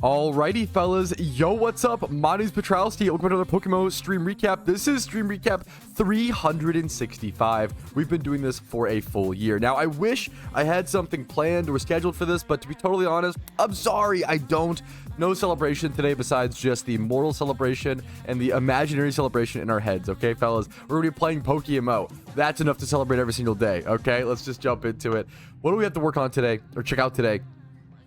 Alrighty, fellas. Yo, what's up? My name's Patrouski. Welcome to another PokeMMO stream recap. This is stream recap 365. We've been doing this for a full year. Now, I wish I had something planned or scheduled for this, but to be totally honest, I'm sorry, I don't. No celebration today besides just the mortal celebration and the imaginary celebration in our heads, okay, fellas? We're going to be playing PokeMMO. That's enough to celebrate every single day, okay? Let's just jump into it. What do we have to work on today, or check out today?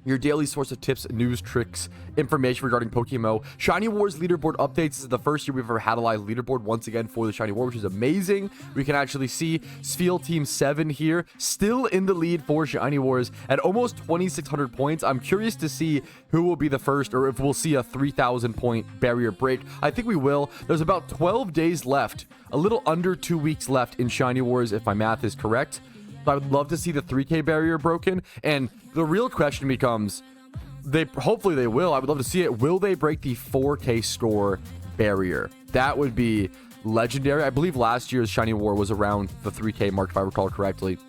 Your daily source of tips, news, tricks, information regarding PokeMMO. Shiny Wars leaderboard updates. This is the first year we've ever had a live leaderboard once again for the Shiny War, which is amazing. We can actually see Spheal Team 7 here, still in the lead for Shiny Wars at almost 2,600 points. I'm curious to see who will be the first, or if we'll see a 3,000 point barrier break. I think we will. There's about 12 days left, a little under 2 weeks left in Shiny Wars, if my math is correct. I would love to see the 3K barrier broken, and the real question becomes, hopefully they will. I would love to see it. Will they break the 4K score barrier? That would be legendary. I believe last year's Shiny War was around the 3K mark, if I recall correctly.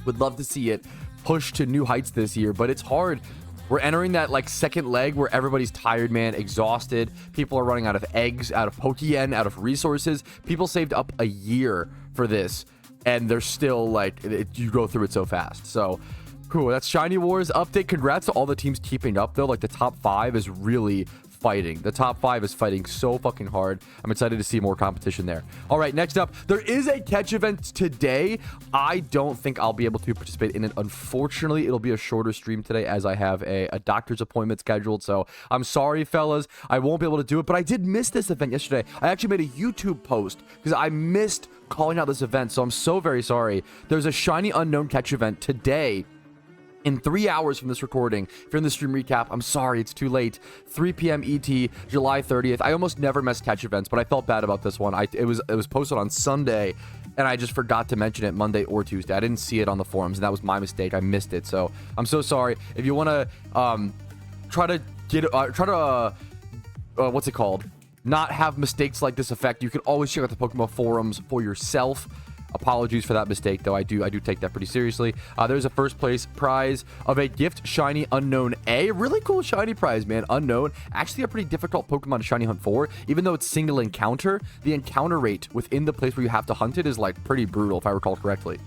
Would love to see it push to new heights this year, but it's hard. We're entering that like second leg where everybody's tired, man, exhausted. People are running out of eggs, out of Pokeyen, out of resources. People saved up a year for this, and they're still like, you go through it so fast. So cool. That's Shiny Wars update. Congrats to all the teams keeping up though. Like the top 5 is really fighting. The top 5 is fighting so fucking hard. I'm excited to see more competition there. All right, next up, there is a catch event today. I don't think I'll be able to participate in it. Unfortunately, it'll be a shorter stream today as I have a doctor's appointment scheduled. So I'm sorry, fellas. I won't be able to do it, but I did miss this event yesterday. I actually made a YouTube post because I missed calling out this event. So I'm so very sorry. There's a Shiny Unown catch event today in 3 hours from this recording. If you're in the stream recap, I'm sorry, it's too late. 3 p.m. ET, July 30th. I almost never miss catch events, but I felt bad about this one. It was posted on Sunday, and I just forgot to mention it Monday or Tuesday. I didn't see it on the forums, and that was my mistake. I missed it, so I'm so sorry. If you want to what's it called? Not have mistakes like this affect, you can always check out the PokeMMO forums for yourself. Apologies for that mistake, though. I do take that pretty seriously. There's a first place prize of a gift Shiny Unown A. Really cool shiny prize, man. Unown. Actually a pretty difficult Pokemon to shiny hunt for. Even though it's single encounter, the encounter rate within the place where you have to hunt it is like pretty brutal, if I recall correctly.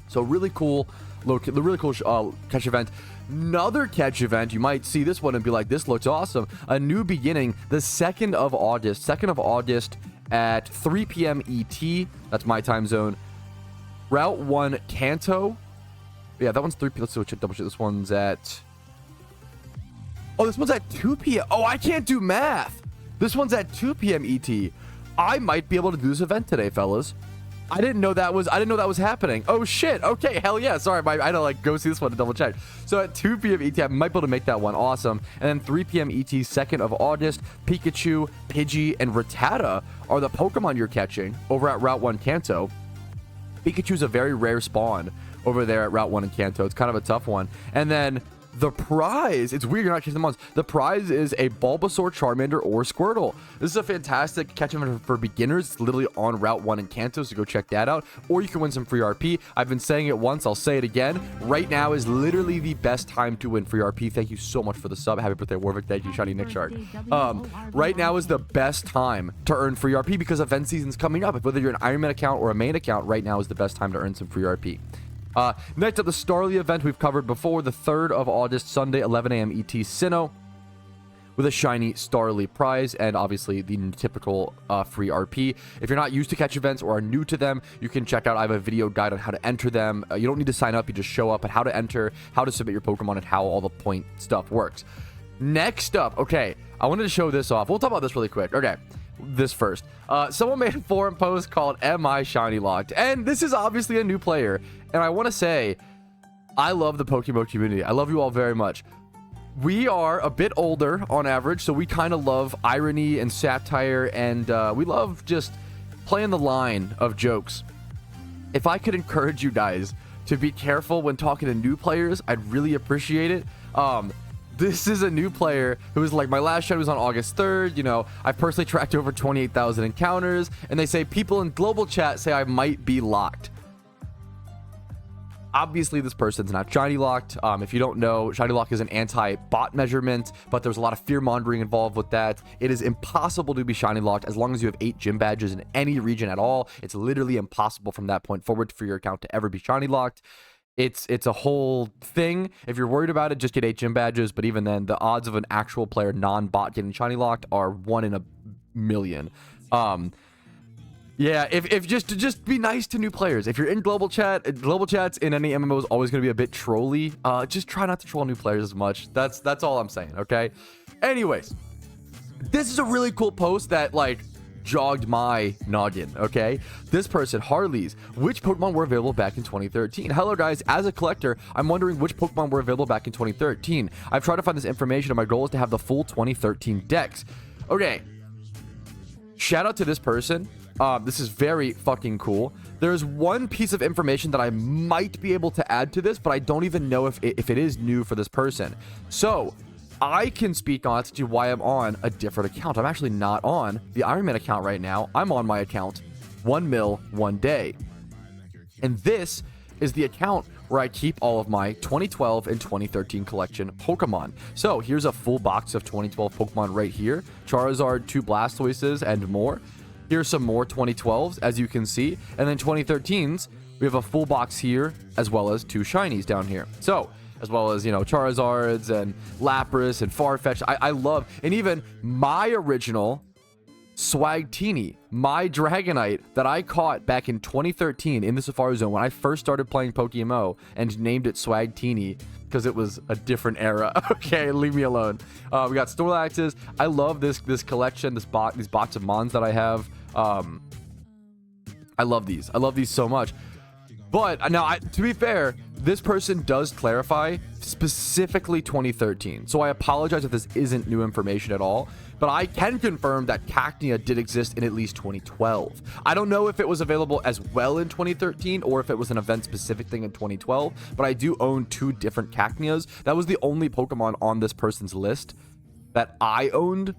So really cool, catch event. Another catch event, you might see this one and be like, this looks awesome. A new beginning, the 2nd of August. 2nd of August at 3 p.m. ET. That's my time zone. Route 1 Kanto. Yeah, that one's 3 p.m. Let's double check. This one's at... Oh, this one's at 2 p.m. Oh, I can't do math. This one's at 2 p.m. ET. I might be able to do this event today, fellas. I didn't know that was happening. Oh shit. Okay, hell yeah. Sorry, I had to like go see this one to double check. So at 2 p.m. ET, I might be able to make that one. Awesome. And then 3 p.m. ET, 2nd of August, Pikachu, Pidgey, and Rattata are the Pokemon you're catching over at Route 1 Kanto. Pikachu's a very rare spawn over there at Route 1 in Kanto. It's kind of a tough one. And then the prize, it's weird you're not catching them once. The prize is a Bulbasaur, Charmander, or Squirtle. This is a fantastic catch event for beginners. It's literally on Route 1 in Kanto, so go check that out. Or you can win some free RP. I've been saying it once, I'll say it again. Right now is literally the best time to win free RP. Thank you so much for the sub. Happy birthday, Warwick. Thank you, Shiny Nick Shark. Right now is the best time to earn free RP because event season's coming up. Whether you're an Ironman account or a main account, right now is the best time to earn some free RP. Next up, the Starly event we've covered before, the 3rd of August, Sunday, 11 a.m. ET, Sinnoh, with a shiny Starly prize and obviously the typical free RP. If you're not used to catch events or are new to them, you can check out, I have a video guide on how to enter them. You don't need to sign up, you just show up, and how to enter, how to submit your Pokemon, and how all the point stuff works. Next up, okay, I wanted to show this off. We'll talk about this really quick. Okay. This first. Someone made a forum post called Am I Shiny Locked? And this is obviously a new player. And I want to say, I love the PokeMMO community. I love you all very much. We are a bit older on average, so we kind of love irony and satire, and we love just playing the line of jokes. If I could encourage you guys to be careful when talking to new players, I'd really appreciate it. This is a new player who was like, my last show was on August 3rd. You know, I've personally tracked over 28,000 encounters, and they say people in global chat say I might be locked. Obviously, this person's not shiny locked. If you don't know, shiny lock is an anti-bot measurement, but there's a lot of fear mongering involved with that. It is impossible to be shiny locked as long as you have 8 gym badges in any region at all. It's literally impossible from that point forward for your account to ever be shiny locked. It's a whole thing. If you're worried about it, just get 8 gym badges. But even then, the odds of an actual player non-bot getting shiny locked are 1 in a million. Yeah, if just be nice to new players. If you're in global chats in any MMO is always going to be a bit trolly. Just try not to troll new players as much. That's all I'm saying, okay? Anyways, this is a really cool post that like jogged my noggin, okay? This person, Harley's, which Pokemon were available back in 2013? Hello guys, as a collector, I'm wondering which Pokemon were available back in 2013. I've tried to find this information and my goal is to have the full 2013 decks. Okay, shout out to this person. This is very fucking cool. There's one piece of information that I might be able to add to this, but I don't even know if it is new for this person. So I can speak on to why I'm on a different account. I'm actually not on the Iron Man account right now. I'm on my account 1 mil 1 day. And this is the account where I keep all of my 2012 and 2013 collection Pokemon. So here's a full box of 2012 Pokemon right here. Charizard, 2 Blastoises, and more. Here's some more 2012s, as you can see. And then 2013s, we have a full box here, as well as 2 shinies down here. So, as well as, you know, Charizards and Lapras and Farfetch'd. I love, and even my original Swagtini, my Dragonite that I caught back in 2013 in the Safari Zone when I first started playing PokeMMO and named it Swagtini because it was a different era. Okay, leave me alone. We got Snorlaxes. I love this collection, these box of Mons that I have. I love these. I love these so much. But now, to be fair, this person does clarify specifically 2013. So I apologize if this isn't new information at all. But I can confirm that Cacnea did exist in at least 2012. I don't know if it was available as well in 2013 or if it was an event-specific thing in 2012. But I do own 2 different Cacneas. That was the only Pokemon on this person's list that I owned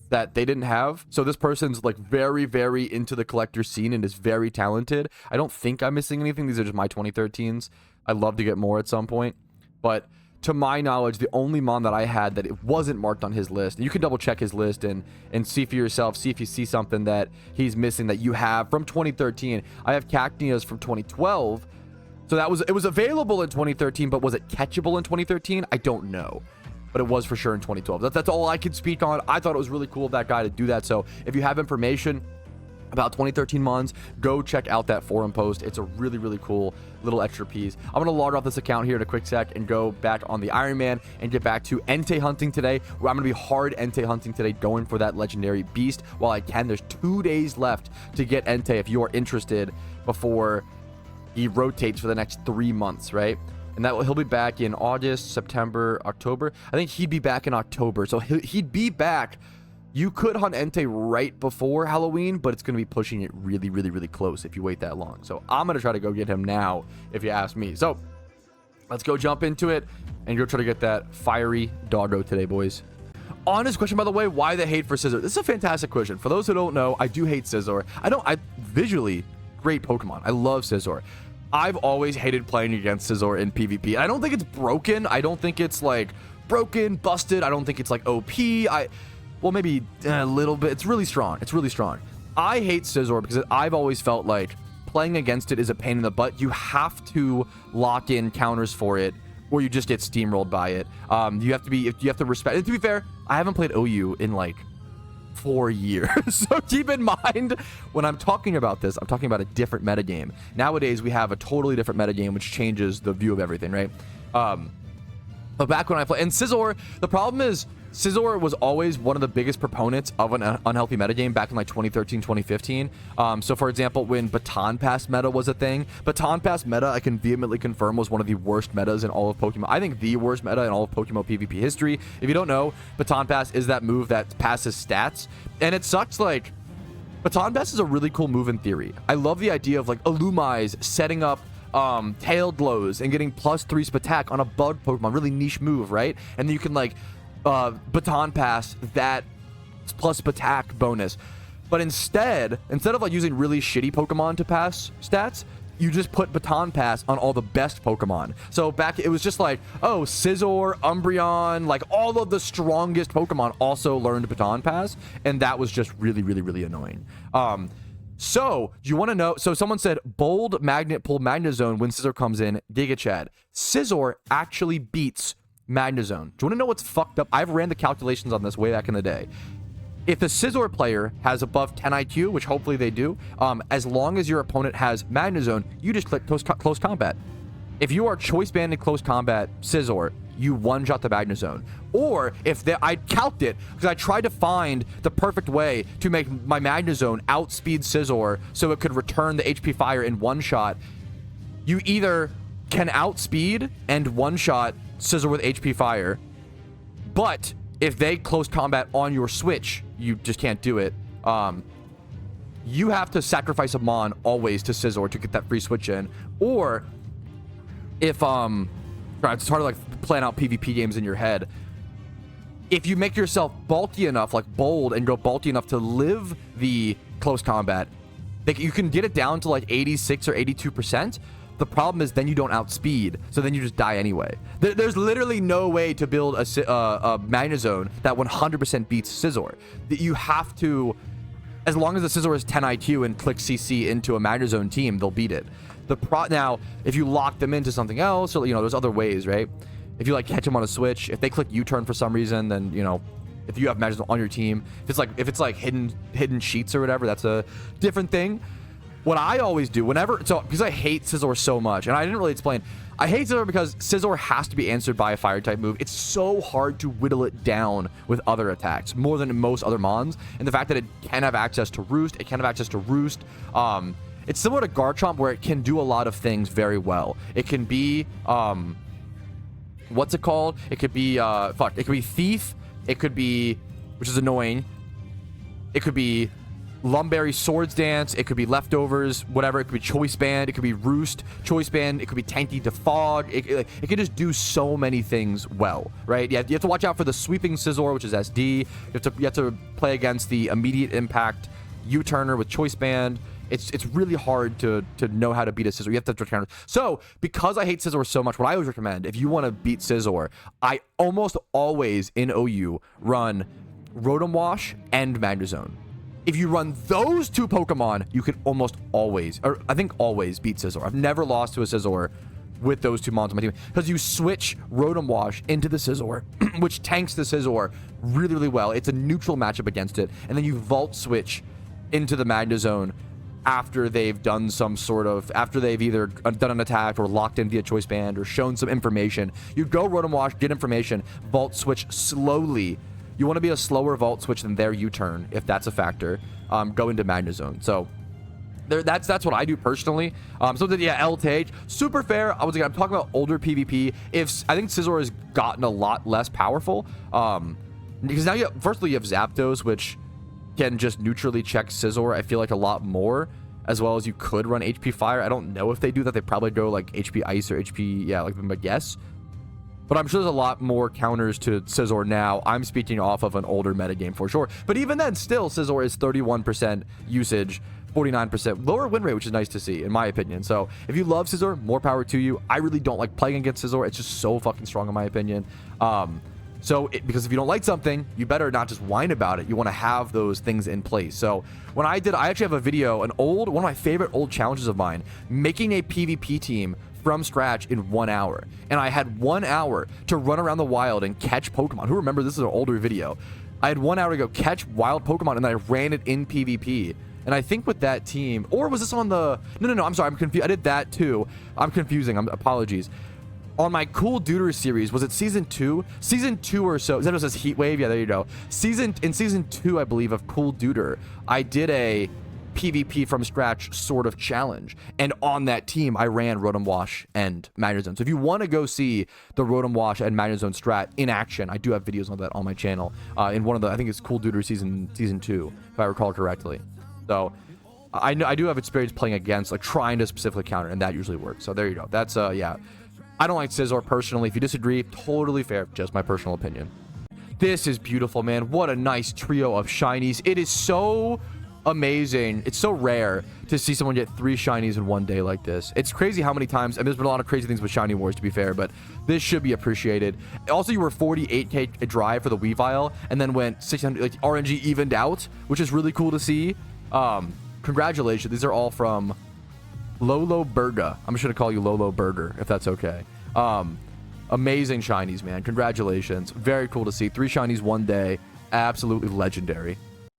that they didn't have. So this person's like very, very into the collector scene and is very talented. I don't think I'm missing anything. These are just my 2013s. I'd love to get more at some point. But to my knowledge, the only Mon that I had that it wasn't marked on his list, you can double check his list and see for yourself, see if you see something that he's missing that you have from 2013. I have Cacneas from 2012. So it was available in 2013, but was it catchable in 2013? I don't know. But it was for sure in 2012. That's all I can speak on. I thought it was really cool of that guy to do that. So if you have information about 2013 Mons, go check out that forum post. It's a really, really cool little extra piece. I'm going to log off this account here in a quick sec and go back on the Iron Man and get back to Entei hunting today. I'm going to be hard Entei hunting today, going for that legendary beast while I can. There's 2 days left to get Entei if you are interested before he rotates for the next 3 months, right? And he'll be back in August, September, October. I think he'd be back in October. So he'd be back. You could hunt Entei right before Halloween, but it's going to be pushing it really, really, really close if you wait that long. So I'm going to try to go get him now, if you ask me. So let's go jump into it and go try to get that fiery doggo today, boys. Honest question, by the way, why the hate for Scizor? This is a fantastic question. For those who don't know, I do hate Scizor. I visually, great Pokemon. I love Scizor. I've always hated playing against Scizor in PvP. I don't think it's broken. I don't think it's like broken, busted. I don't think it's like OP. Well, maybe a little bit. It's really strong. It's really strong. I hate Scizor because I've always felt like playing against it is a pain in the butt. You have to lock in counters for it, or you just get steamrolled by it. You have to respect. And to be fair, I haven't played OU in like 4 years. So keep in mind when I'm talking about this, I'm talking about a different metagame. Nowadays, we have a totally different metagame, which changes the view of everything, right? But back when I played, and Scizor, the problem is Scizor was always one of the biggest proponents of an unhealthy metagame back in like 2013, 2015. So for example, when Baton Pass meta was a thing, Baton Pass meta, I can vehemently confirm, was one of the worst metas in all of Pokemon. I think the worst meta in all of PokeMMO PvP history. If you don't know, Baton Pass is that move that passes stats, and it sucks. Like, Baton Pass is a really cool move in theory. I love the idea of like Illumise setting up tailed blows and getting +3 attack on a bug Pokemon, really niche move, right? And then you can like Baton Pass that plus attack bonus. But instead of like using really shitty Pokemon to pass stats, you just put Baton Pass on all the best Pokemon. So back, it was just like, oh, Scizor, Umbreon, like all of the strongest Pokemon also learned Baton Pass, and that was just really, really, really annoying. So do you want to know? So someone said bold magnet pull Magnezone when Scizor comes in. Giga Chad. Scizor actually beats Magnezone. Do you want to know what's fucked up? I've ran the calculations on this way back in the day. If the Scizor player has above 10 IQ, which hopefully they do, as long as your opponent has Magnezone, you just click close combat. If you are choice banned in close combat Scizor, you one-shot the Magnezone. Or if I calced it, because I tried to find the perfect way to make my Magnezone outspeed Scizor so it could return the HP Fire in one shot. You either can outspeed and one-shot Scizor with HP Fire, but if they close combat on your switch, you just can't do it. You have to sacrifice a Mon always to Scizor to get that free switch in. Or if it's hard to like plan out PvP games in your head. If you make yourself bulky enough, like bold, and go bulky enough to live the close combat, you can get it down to like 86 or 82%. The problem is then you don't outspeed, so then you just die anyway. There's literally no way to build a Magnezone that 100% beats Scizor. You have to, as long as the Scizor is 10 IQ and click CC into a Magnezone team, they'll beat it. Now, if you lock them into something else, or there's other ways, right? If you like catch them on a switch, if they click U-turn for some reason, then if you have Magnezone on your team, if it's like hidden sheets or whatever, that's a different thing. What I always do because I hate Scizor so much, and I didn't really explain. I hate Scizor because Scizor has to be answered by a fire type move. It's so hard to whittle it down with other attacks, more than most other Mons. And the fact that it can have access to Roost, it's similar to Garchomp, where it can do a lot of things very well. It can be, what's it called? It could be, it could be Thief. It could be, which is annoying. It could be Lumberry Swords Dance, it could be Leftovers, whatever. It could be Choice Band, it could be Roost, Choice Band, it could be Tanky Defog. It can just do so many things well, right? Yeah, you have to watch out for the Sweeping Scizor, which is SD. You have to play against the Immediate Impact U-turner with Choice Band. It's really hard to know how to beat a Scizor. You have to counter. So, because I hate Scizor so much, what I always recommend, if you want to beat Scizor, I almost always in OU run Rotom Wash and Magnezone. If you run those two Pokemon, you can almost always, or I think always, beat Scizor. I've never lost to a Scizor with those two Mons on my team, because you switch Rotom Wash into the Scizor, which tanks the Scizor really, really well. It's a neutral matchup against it, and then you Volt Switch into the Magnezone after they've done after they've either done an attack or locked in via Choice Band or shown some information. You go Rotom Wash, get information, Volt Switch slowly. You want to be a slower Volt Switch than their U-turn, if that's a factor. Go into Magnezone. So that's what I do personally. LTH, super fair. I'm talking about older PvP. I think Scizor has gotten a lot less powerful, because now you have Zapdos, which can just neutrally check Scizor, I feel like, a lot more, as well as you could run HP Fire. I don't know if they do that. They probably go like HP Ice or HP, like my guess. But I'm sure there's a lot more counters to Scizor now. I'm speaking off of an older metagame for sure. But even then, still, Scizor is 31% usage, 49% lower win rate, which is nice to see, in my opinion. So if you love Scizor, more power to you. I really don't like playing against Scizor. It's just so fucking strong, in my opinion. Because if you don't like something, you better not just whine about it. You want to have those things in place. So when I actually have a video, one of my favorite old challenges of mine, making a PvP team from scratch in 1 hour. And I had 1 hour to run around the wild and catch Pokemon. Who remember, this is an older video. I had 1 hour to go catch wild Pokemon, and then I ran it in PvP. And I think with that team, or was this on the... No, I'm sorry, I'm confused. I did that too. I'm confusing. Apologies. On my Cool Duder series, was it season 2? Season 2 or so. Is that what it says? Heat Wave? Yeah, there you go. In season 2, I believe, of Cool Duder, I did a PvP from scratch sort of challenge, and on that team I ran Rotom Wash and Magnezone. So if you want to go see the Rotom Wash and Magnezone strat in action, I do have videos on that on my channel, in one of the, I think it's Cool Duder season 2, if I recall correctly. So I do have experience playing against, like, trying to specifically counter, and that usually works. So there you go. That's yeah, I don't like Scizor personally. If you disagree, totally fair, just my personal opinion. This is beautiful, man. What a nice trio of shinies. It is so amazing. It's so rare to see someone get 3 shinies in one day like this. It's crazy how many times, and there's been a lot of crazy things with shiny wars, to be fair, but this should be appreciated. Also, you were 48k drive for the Weavile, and then went 600, like RNG evened out, which is really cool to see. Congratulations. These are all from Lolo Burga. I'm just gonna call you Lolo Burger, if that's okay. Amazing shinies, man. Congratulations. Very cool to see. 3 shinies one day. Absolutely legendary.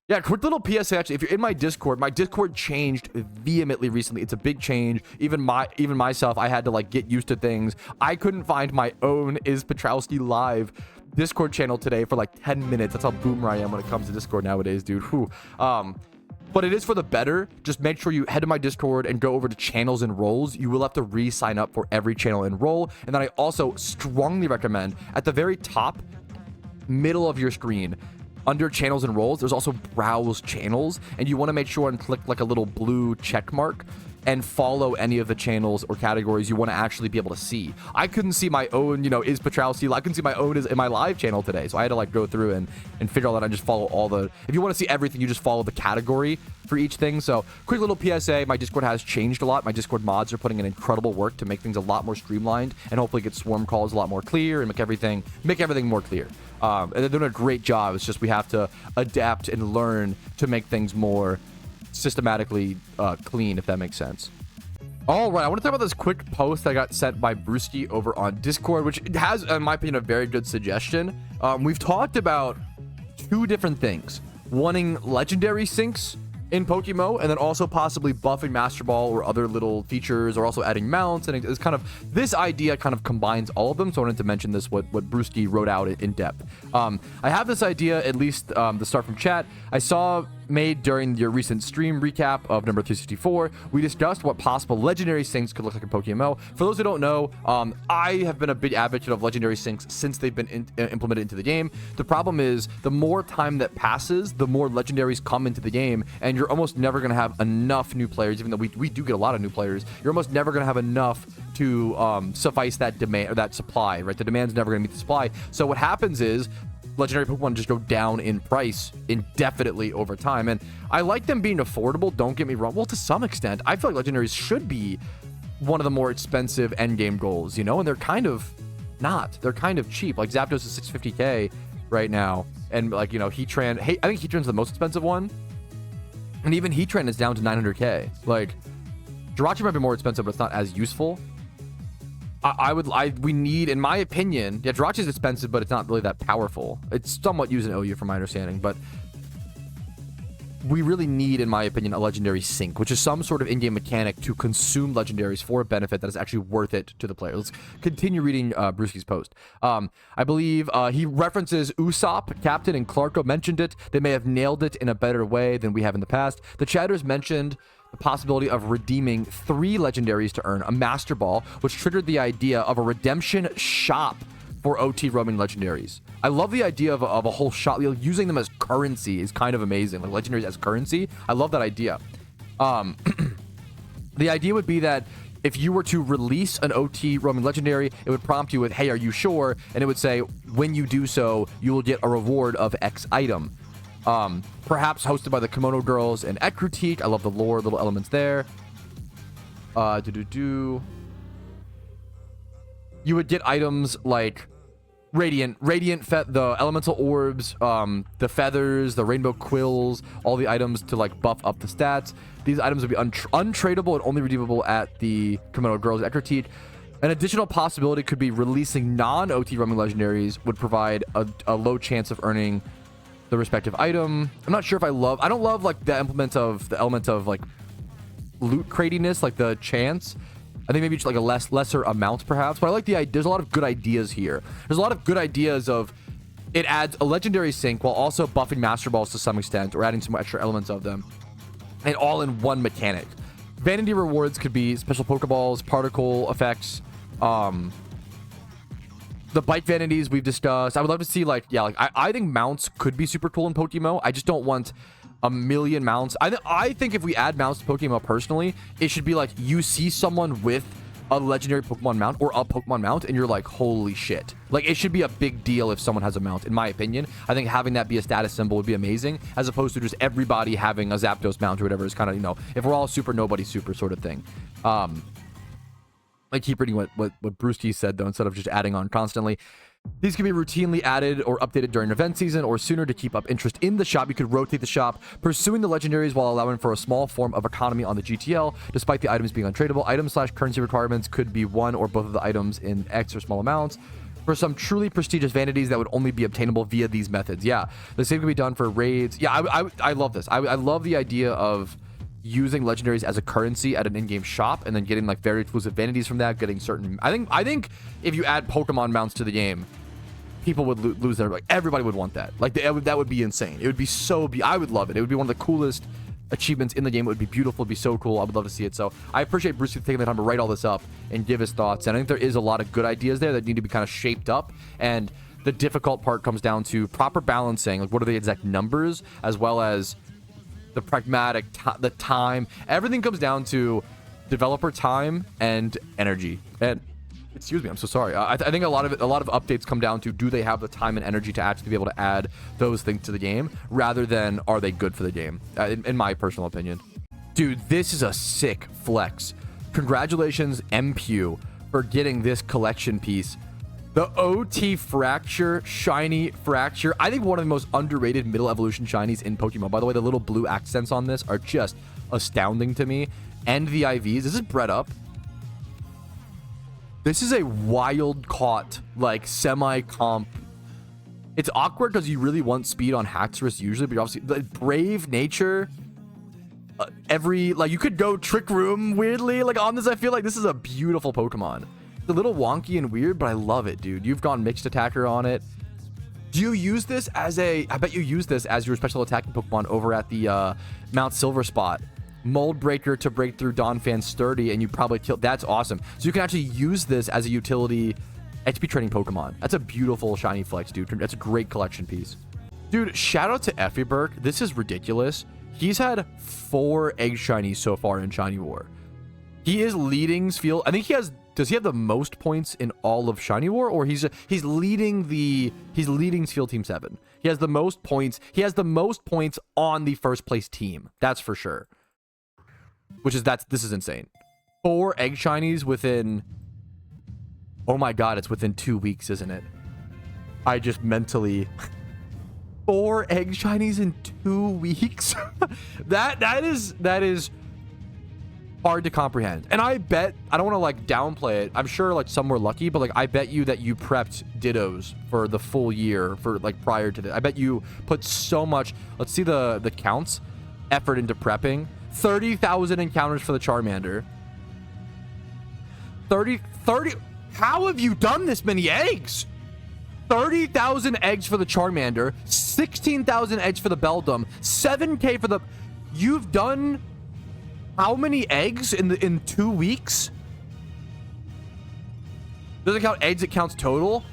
Yeah, quick little PSA actually. If you're in my Discord changed vehemently recently. It's a big change. Even myself, I had to like get used to things. I couldn't find my own Is Patrouski Live Discord channel today for like 10 minutes. That's how boomer I am when it comes to Discord nowadays, dude. Whew. But it is for the better. Just make sure you head to my Discord and go over to channels and roles. You will have to re-sign up for every channel and role. And then I also strongly recommend at the very top middle of your screen, under channels and roles, there's also browse channels, and you want to make sure and click like a little blue check mark and follow any of the channels or categories you want to actually be able to see. I couldn't see my own, Is Patrouski. I couldn't see my own in my live channel today, so I had to like go through and figure all that out and just follow all the. If you want to see everything, you just follow the category for each thing. So quick little PSA: my Discord has changed a lot. My Discord mods are putting in incredible work to make things a lot more streamlined and hopefully get swarm calls a lot more clear and make everything more clear. And they're doing a great job. It's just we have to adapt and learn to make things more systematically clean, if that makes sense. All right, I want to talk about this quick post that got sent by Brewski over on Discord, which has, in my opinion, a very good suggestion. We've talked about 2 different things: wanting legendary syncs in PokeMMO, and then also possibly buffing Master Ball or other little features, or also adding mounts. And it's kind of, this idea kind of combines all of them. So I wanted to mention this, what Brewski wrote out in depth. I have this idea, at least the start from chat. I saw made during your recent stream recap of number 364. We discussed what possible legendary syncs could look like in PokeMMO. For those who don't know, I have been a big advocate of legendary syncs since they've been implemented into the game. The problem is, the more time that passes, the more legendaries come into the game, and you're almost never going to have enough new players. Even though we do get a lot of new players, you're almost never going to have enough to suffice that demand or that supply, right? The demand's never going to meet the supply. So what happens is, legendary Pokemon just go down in price indefinitely over time. And I like them being affordable, don't get me wrong. Well, to some extent, I feel like legendaries should be one of the more expensive endgame goals, and they're kind of not. They're kind of cheap. Like Zapdos is 650k right now, and like, Heatran, I think Heatran's the most expensive one, and even Heatran is down to 900k. Like, Jirachi might be more expensive, but it's not as useful. We need, in my opinion, yeah, Jirachi is expensive, but it's not really that powerful. It's somewhat used in OU from my understanding, but we really need, in my opinion, a legendary sync, which is some sort of in-game mechanic to consume legendaries for a benefit that is actually worth it to the player. Let's continue reading Brewski's post. I believe he references Usopp, Captain, and Clarko mentioned it. They may have nailed it in a better way than we have in the past. The chatters mentioned the possibility of redeeming 3 legendaries to earn a Master Ball, which triggered the idea of a redemption shop for OT roaming legendaries. I love the idea of a whole shop. Using them as currency is kind of amazing. Like legendaries as currency. I love that idea. The idea would be that if you were to release an OT roaming legendary, it would prompt you with, "Hey, are you sure?" And it would say, when you do so, you will get a reward of X item. Perhaps hosted by the Kimono Girls and Egg Critique. I love the lore, little elements there. You would get items like the elemental orbs, the feathers, the rainbow quills, all the items to like buff up the stats. These items would be untradeable and only redeemable at the Kimono Girls and Egg Critique. An additional possibility could be releasing non-OT roaming legendaries would provide a low chance of earning the respective item. I'm not sure if I don't love like the element of like loot cratiness, like the chance. I think maybe just like a lesser amount perhaps, but I like the idea. There's a lot of good ideas here. There's a lot of good ideas of it adds a legendary sync while also buffing Master Balls to some extent or adding some extra elements of them, and all in one mechanic. Vanity rewards could be special Pokeballs, particle effects, the bike vanities we've discussed. I would love to see I think mounts could be super cool in PokeMMO. I just don't want a million mounts. I think if we add mounts to PokeMMO personally, it should be like you see someone with a legendary Pokemon mount or a Pokemon mount, and you're like, holy shit. Like, it should be a big deal if someone has a mount, in my opinion. I think having that be a status symbol would be amazing, as opposed to just everybody having a Zapdos mount or whatever. Is kind of, you know, if we're all super, nobody's super sort of thing. I keep reading what Brewski said, though, instead of just adding on constantly. These can be routinely added or updated during event season or sooner to keep up interest in the shop. You could rotate the shop, pursuing the legendaries while allowing for a small form of economy on the GTL, despite the items being untradeable. Item/currency requirements could be one or both of the items in X or small amounts. For some truly prestigious vanities that would only be obtainable via these methods. Yeah, the same can be done for raids. Yeah, I love this. I love the idea of using legendaries as a currency at an in-game shop and then getting like very exclusive vanities from that, getting certain. I think if you add Pokemon mounts to the game, people would lose their, like, everybody would want that. Like, that would be insane. It would be so I would love it. It would be one of the coolest achievements in the game. It would be beautiful. It'd be so cool. I would love to see it. So I appreciate Bruce taking the time to write all this up and give his thoughts. And I think there is a lot of good ideas there that need to be kind of shaped up. And the difficult part comes down to proper balancing. Like, what are the exact numbers, as well as the pragmatic, the time. Everything comes down to developer time and energy. And excuse me, I'm so sorry. I think a lot of updates come down to, do they have the time and energy to actually be able to add those things to the game, rather than are they good for the game, in my personal opinion. Dude, this is a sick flex. Congratulations, MPU, for getting this collection piece. The OT Fraxure, shiny Fraxure. I think one of the most underrated middle evolution shinies in Pokemon. By the way, the little blue accents on this are just astounding to me. And the IVs. This is bred up. This is a wild caught, like, semi-comp. It's awkward because you really want speed on Haxorus usually, but obviously, the brave nature. Like, you could go Trick Room weirdly. Like, on this, I feel like this is a beautiful Pokemon. It's a little wonky and weird, but I love it, dude. You've gone mixed attacker on it. Do you use this as a... I bet you use this as your special attacking Pokemon over at the Mount Silver spot. Mold Breaker to break through Donphan Sturdy, and you probably kill... That's awesome. So you can actually use this as a utility XP training Pokemon. That's a beautiful shiny flex, dude. That's a great collection piece. Dude, shout out to Effie Burke. This is ridiculous. He's had 4 Egg Shinies so far in Shiny War. He is leading field... I think he has... Does he have the most points in all of Shiny War, or he's leading Field Team 7? He has the most points. He has the most points on the first place team. That's for sure. This is insane. 4 Egg Shinies within... Oh my god, it's within 2 weeks, isn't it? I just mentally... 4 Egg Shinies in 2 weeks? that is hard to comprehend. And I bet, I don't want to like downplay it, I'm sure like some were lucky, but like I bet you that you prepped Dittos for the full year, for like prior to this. I bet you put so much, let's see the counts, effort into prepping. 30,000 encounters for the Charmander. 30, how have you done this many eggs? 30,000 eggs for the Charmander, 16,000 eggs for the Beldum, 7k for the... You've done how many eggs in 2 weeks? Doesn't count eggs, it counts total.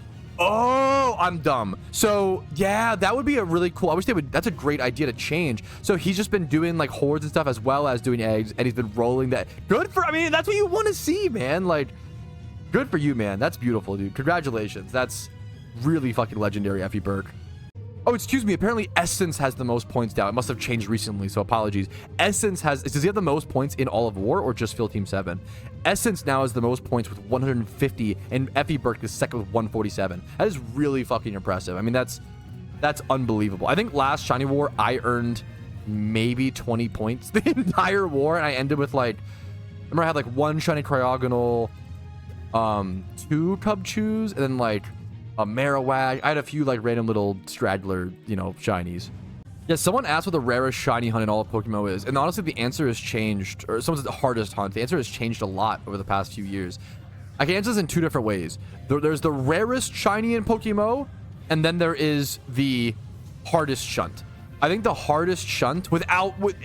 Oh, I'm dumb. So yeah, that would be a really cool... I wish they would... That's a great idea to change. So he's just been doing like hordes and stuff as well as doing eggs, and he's been rolling that. Good for... I mean, that's what you want to see, man. Like, good for you, man. That's beautiful, dude. Congratulations. That's really fucking legendary, Effie Burke. Oh, excuse me. Apparently Essence has the most points now. It must have changed recently, so apologies. Essence has... Does he have the most points in all of War or just Field Team 7? Essence now has the most points with 150, and Effie Burke is second with 147. That is really fucking impressive. I mean, that's unbelievable. I think last Shiny War, I earned maybe 20 points the entire war, and I ended with like... I remember I had like 1 Shiny Cryogonal, 2 Cubchoos, and then like a Marowak. I had a few like random little straggler, you know, shinies. Yeah, someone asked what the rarest shiny hunt in all of PokeMMO is, and honestly the answer has changed, or someone said the hardest hunt. The answer has changed a lot over the past few years. I can answer this in 2 different ways. There's the rarest shiny in PokeMMO, and then there is the hardest shunt. I think the hardest shunt,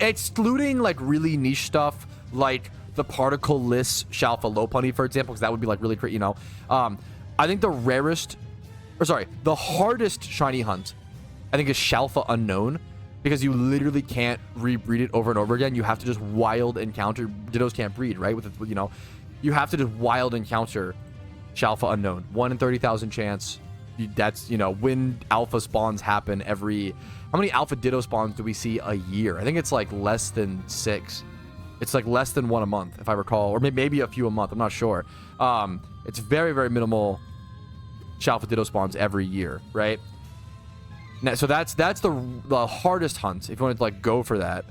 excluding like really niche stuff like the particle-less Shalfa Lopunny, for example, because that would be like really, you know. I think the hardest shiny hunt, I think, is Shalfa Unown, because you literally can't rebreed it over and over again. You have to just wild encounter. Dittos can't breed, right? With you know, you have to just wild encounter Shalfa Unknown. 1 in 30,000 chance. That's, you know, when alpha spawns happen every... How many alpha Ditto spawns do we see a year? I think it's like less than 6. It's like less than 1 a month, if I recall. Or maybe a few a month. I'm not sure. It's very, very minimal Shalfa Ditto spawns every year, right? Now, so that's the hardest hunt, if you want to, like, go for that.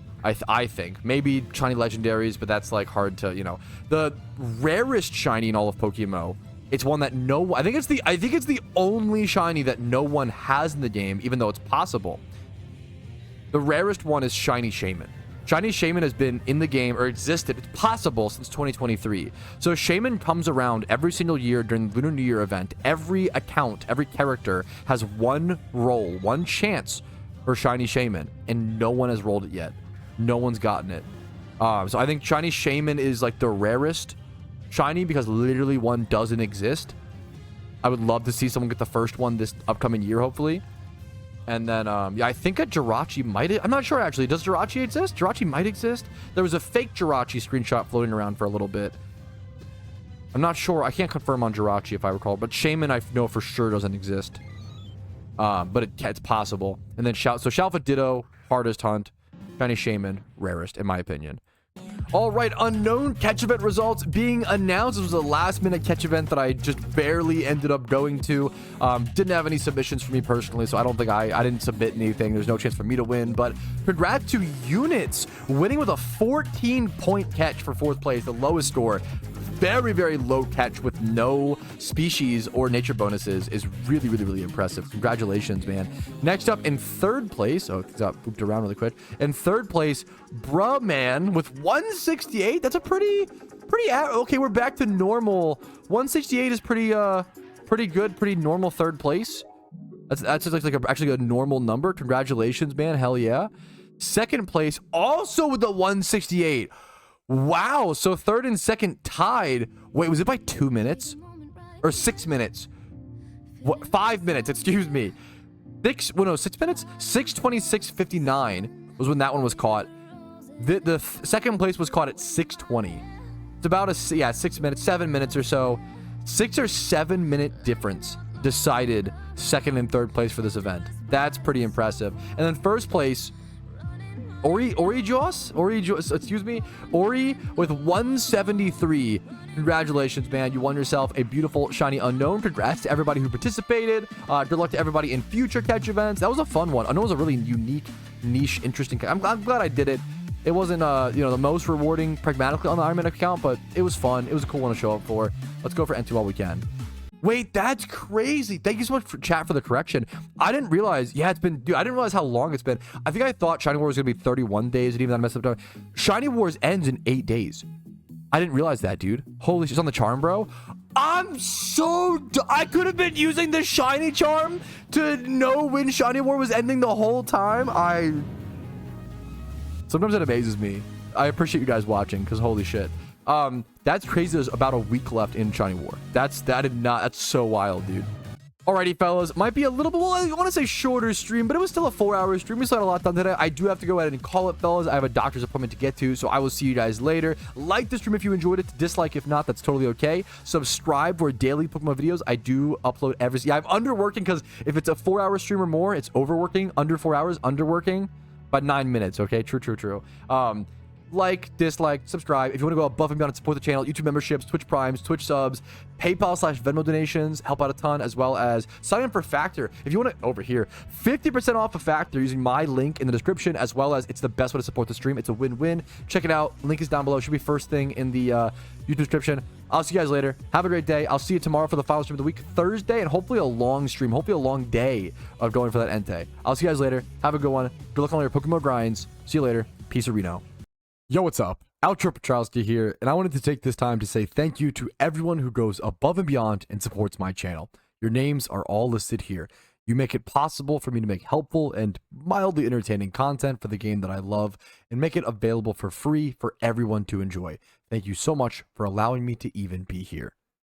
I think maybe shiny legendaries, but that's like hard to, you know. The rarest shiny in all of PokeMMO, it's one that I think it's the only shiny that no one has in the game, even though it's possible. The rarest one is Shiny Shaman. Shiny Shaman has been in the game, or existed, it's possible, since 2023. So Shaman comes around every single year during the Lunar New Year event. Every account, every character has one roll, one chance for Shiny Shaman, and no one has rolled it yet. No one's gotten it. So I think Shiny Shaman is like the rarest shiny, because literally one doesn't exist. I would love to see someone get the first one this upcoming year, hopefully. And then, yeah, I think a Jirachi might... I'm not sure, actually. Does Jirachi exist? Jirachi might exist. There was a fake Jirachi screenshot floating around for a little bit. I'm not sure. I can't confirm on Jirachi, if I recall. But Shaman, I know for sure doesn't exist. But it's possible. And then, so Shalfa Ditto, hardest hunt. Shiny Shaman, rarest, in my opinion. All right, unknown catch event results being announced. This was a last-minute catch event that I just barely ended up going to. Didn't have any submissions for me personally, so I don't think I didn't submit anything. There's no chance for me to win, but congrats to Units winning with a 14-point catch for 4th place, the lowest score. Very, very low catch with no species or nature bonuses is really, really, really impressive. Congratulations, man. Next up in 3rd place, things got pooped around really quick. In 3rd place, bruh man with 168. That's a pretty okay, we're back to normal. 168 is pretty good, pretty normal 3rd place. That's just like actually a normal number. Congratulations, man. Hell yeah. 2nd place, also with the 168. Wow, so 3rd and 2nd tied. Wait, was it by 2 minutes? Or 6 minutes? What, 5 minutes, excuse me. 6 minutes? 6:26:59 was when that one was caught. The 2nd place was caught at 6:20. It's about 6 minutes, 7 minutes or so. 6 or 7 minute difference decided 2nd and 3rd place for this event. That's pretty impressive. And then 1st place, Ori with 173. Congratulations, man. You won yourself a beautiful shiny Unown. Congrats to everybody who participated. Good luck to everybody in future catch events. That was a fun one. Unown was a really unique, niche, interesting. I'm glad I did it. It wasn't you know, the most rewarding pragmatically on the Iron Man account, but it was fun. It was a cool one to show up for. Let's go for N2 while we can. Wait, that's crazy. Thank you so much for chat for the correction. I didn't realize. Yeah, it's been... Dude, I didn't realize how long it's been. I think I thought Shiny Wars was going to be 31 days, and even that messed up time. Shiny Wars ends in 8 days. I didn't realize that, dude. Holy shit. It's on the charm, bro. I'm so... I could have been using the Shiny Charm to know when Shiny War was ending the whole time. Sometimes it amazes me. I appreciate you guys watching, because holy shit. That's crazy. There's about a week left in Shiny War. That's so wild, dude. Alrighty, fellas, might be a little bit, well, I want to say shorter stream, but it was still a 4-hour stream. We still had a lot done today. I do have to go ahead and call it, fellas. I have a doctor's appointment to get to, so I will see you guys later. Like the stream if you enjoyed it. Dislike if not, that's totally okay. Subscribe for daily Pokemon videos. I do upload every... Yeah, I'm underworking, because if it's a 4-hour stream or more, it's overworking. Under 4 hours, underworking by 9 minutes, okay? True. Like, dislike, subscribe. If you want to go above and beyond and support the channel, YouTube memberships, Twitch Primes, Twitch subs, PayPal/Venmo donations help out a ton, as well as sign up for Factor. If you want to, over here, 50% off of Factor using my link in the description, as well as it's the best way to support the stream. It's a win-win. Check it out. Link is down below. Should be first thing in the YouTube description. I'll see you guys later. Have a great day. I'll see you tomorrow for the final stream of the week, Thursday, and hopefully a long stream, hopefully a long day of going for that Entei. I'll see you guys later. Have a good one. Good luck on all your PokeMMO grinds. See you later. Peace, Reno. Yo, what's up? Outro Patrouski here, and I wanted to take this time to say thank you to everyone who goes above and beyond and supports my channel. Your names are all listed here. You make it possible for me to make helpful and mildly entertaining content for the game that I love and make it available for free for everyone to enjoy. Thank you so much for allowing me to even be here.